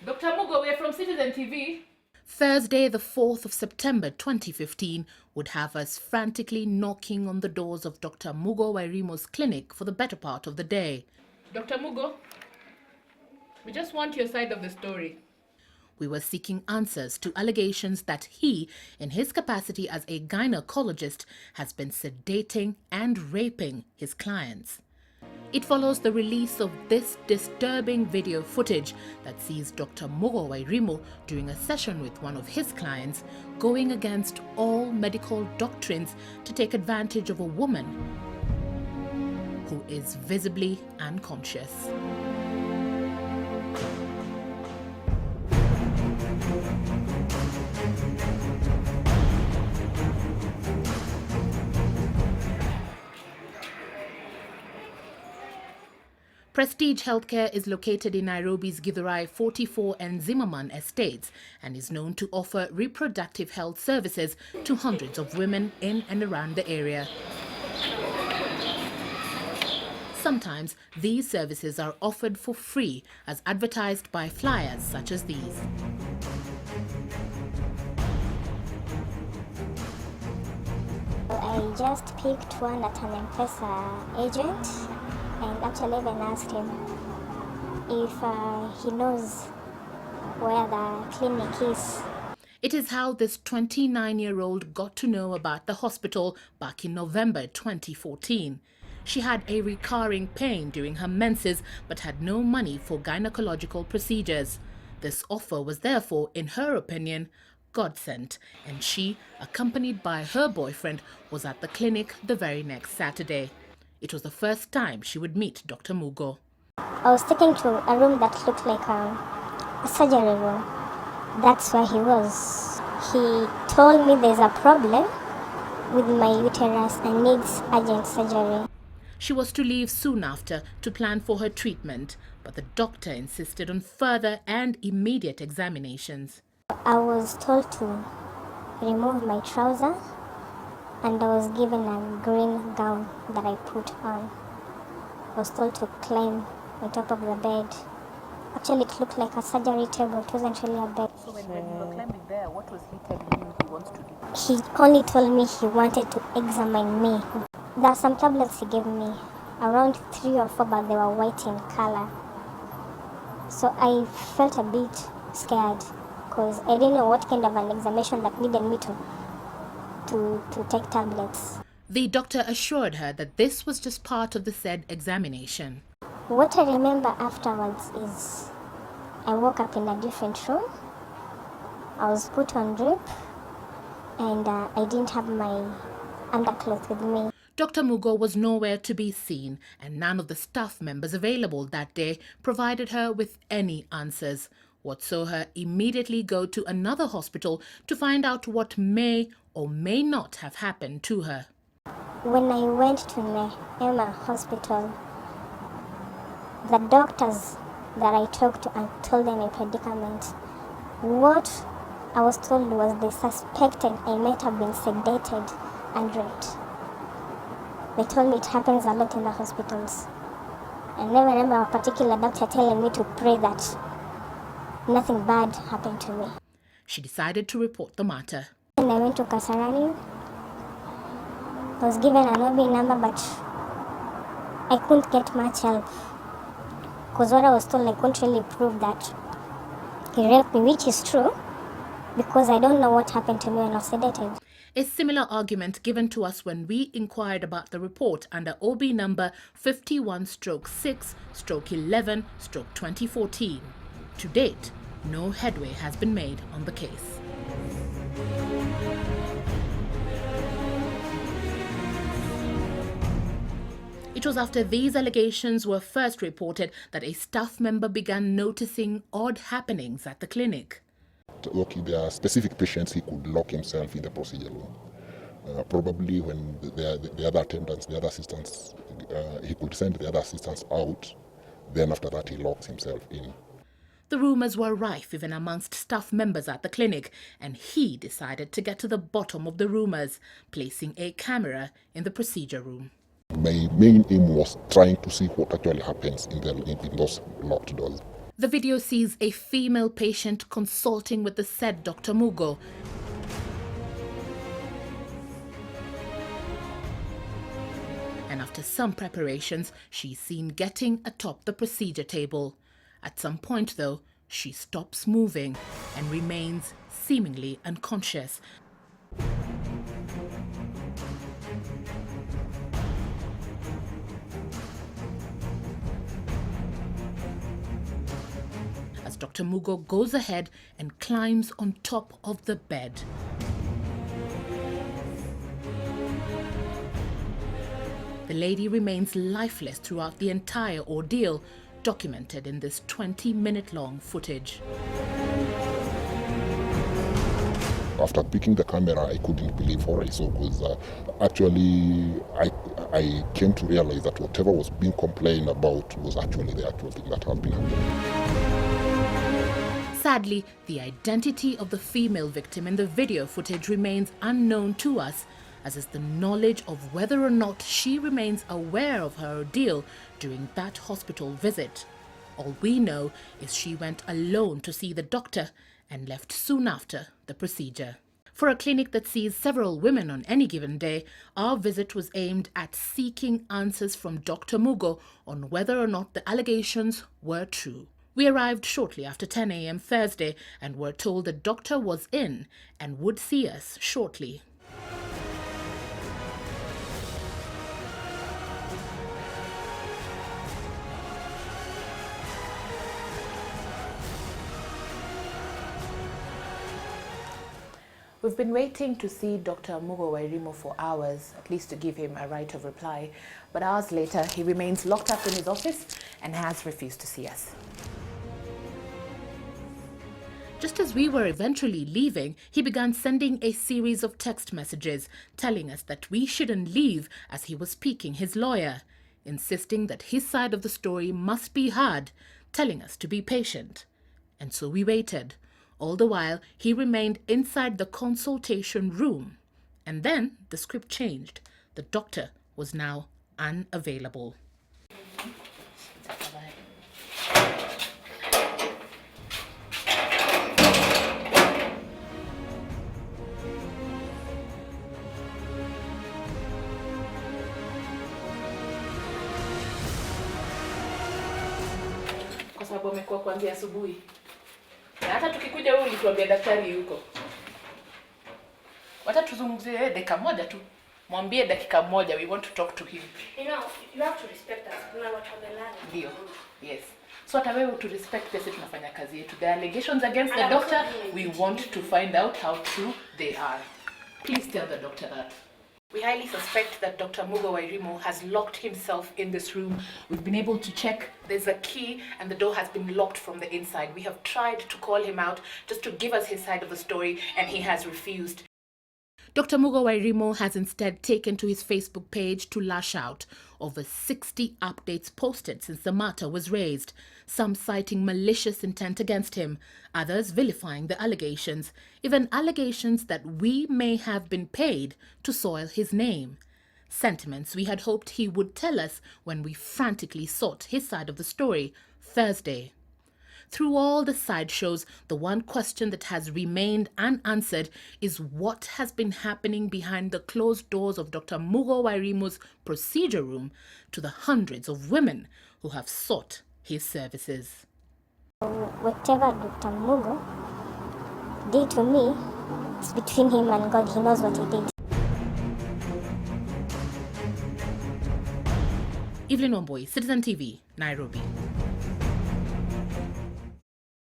Dr. Mugo, we're from Citizen TV. Thursday, the 4th of September 2015, would have us frantically knocking on the doors of Dr. Mugo Wairimu's clinic for the better part of the day. Dr. Mugo, we just want your side of the story. We were seeking answers to allegations that he, in his capacity as a gynaecologist, has been sedating and raping his clients. It follows the release of this disturbing video footage that sees Dr. Mugo Wairimu during a session with one of his clients going against all medical doctrines to take advantage of a woman who is visibly unconscious. Prestige Healthcare is located in Nairobi's Githurai 44 and Zimmerman estates and is known to offer reproductive health services to hundreds of women in and around the area. Sometimes these services are offered for free as advertised by flyers such as these. I just picked one at an M-Pesa agent and actually even asked him if he knows where the clinic is. It is how this 29-year-old got to know about the hospital back in November 2014. She had a recurring pain during her menses but had no money for gynecological procedures. This offer was therefore, in her opinion, God-sent, and she, accompanied by her boyfriend, was at the clinic the very next Saturday. It was the first time she would meet Dr. Mugo. I was taken to a room that looked like a surgery room. That's where he was. He told me there's a problem with my uterus and needs urgent surgery. She was to leave soon after to plan for her treatment, but the doctor insisted on further and immediate examinations. I was told to remove my trouser and I was given a green gown that I put on. I was told to climb on top of the bed. Actually, it looked like a surgery table. It wasn't really a bed. So when you were climbing there, what was he telling you he wants to do? He only told me he wanted to examine me. There are some tablets he gave me, around 3 or 4, but they were white in color. So I felt a bit scared because I didn't know what kind of an examination that needed me to take tablets. The doctor assured her that this was just part of the said examination. What I remember afterwards is I woke up in a different room. I was put on drip and I didn't have my underclothes with me. Dr. Mugo was nowhere to be seen, and none of the staff members available that day provided her with any answers, what saw her immediately go to another hospital to find out what may or may not have happened to her. When I went to Nairobi hospital, the doctors that I talked to and told them my predicament, what I was told was they suspected I might have been sedated and raped. They told me it happens a lot in the hospitals. And I remember a particular doctor telling me to pray that nothing bad happened to me. She decided to report the matter. And I went to Kasarani. I was given an OB number, but I couldn't get much help. Because what I was told, I couldn't really prove that he raped me, which is true, because I don't know what happened to me when I was sedated. A similar argument given to us when we inquired about the report under OB number 51/6/11/2014. To date, no headway has been made on the case. It was after these allegations were first reported that a staff member began noticing odd happenings at the clinic. Okay, there are specific patients he could lock himself in the procedure room. Probably when the other attendants, the other assistants, he could send the other assistants out. Then after that, he locks himself in. The rumors were rife even amongst staff members at the clinic, and he decided to get to the bottom of the rumors, placing a camera in the procedure room. My main aim was trying to see what actually happens in those locked doors. The video sees a female patient consulting with the said Dr. Mugo. And after some preparations, she's seen getting atop the procedure table. At some point, though, she stops moving and remains seemingly unconscious. As Dr. Mugo goes ahead and climbs on top of the bed. The lady remains lifeless throughout the entire ordeal, documented in this 20-minute-long footage. After picking the camera, I couldn't believe what I saw, because actually I came to realize that whatever was being complained about was actually the actual thing that had been happening. Sadly, the identity of the female victim in the video footage remains unknown to us, as is the knowledge of whether or not she remains aware of her ordeal during that hospital visit. All we know is she went alone to see the doctor and left soon after the procedure. For a clinic that sees several women on any given day, our visit was aimed at seeking answers from Dr. Mugo on whether or not the allegations were true. We arrived shortly after 10 a.m. Thursday and were told the doctor was in and would see us shortly. We've been waiting to see Dr. Mugo Wairimu for hours, at least to give him a right of reply. But hours later, he remains locked up in his office and has refused to see us. Just as we were eventually leaving, he began sending a series of text messages telling us that we shouldn't leave as he was speaking his lawyer, insisting that his side of the story must be heard, telling us to be patient. And so we waited. All the while, he remained inside the consultation room. And then the script changed. The doctor was now unavailable. Kwa sababu amekuwa kuanzia asubuhi. Na hata tukikuja wewe ulituambia daktari yuko. Wacha tuzungumzie dakika moja tu. Mwambie dakika moja, we want to talk to him. You know, you have to respect us. Kuna watu wamelala. Ndio. Yes. So hata wewe to respect pesa tunafanya kazi yetu. The allegations against the doctor, we want to find out how true they are. Please tell the doctor that. We highly suspect that Dr. Mugo Wairimu has locked himself in this room. We've been able to check. There's a key and the door has been locked from the inside. We have tried to call him out just to give us his side of the story and he has refused. Dr. Mugo Wairimu has instead taken to his Facebook page to lash out. Over 60 updates posted since the matter was raised, some citing malicious intent against him, others vilifying the allegations, even allegations that we may have been paid to soil his name. Sentiments we had hoped he would tell us when we frantically sought his side of the story Thursday. Through all the sideshows, the one question that has remained unanswered is what has been happening behind the closed doors of Dr. Mugo Wairimu's procedure room to the hundreds of women who have sought his services. Whatever Dr. Mugo did to me, it's between him and God. He knows what he did. Evelyn Wambui, Citizen TV, Nairobi.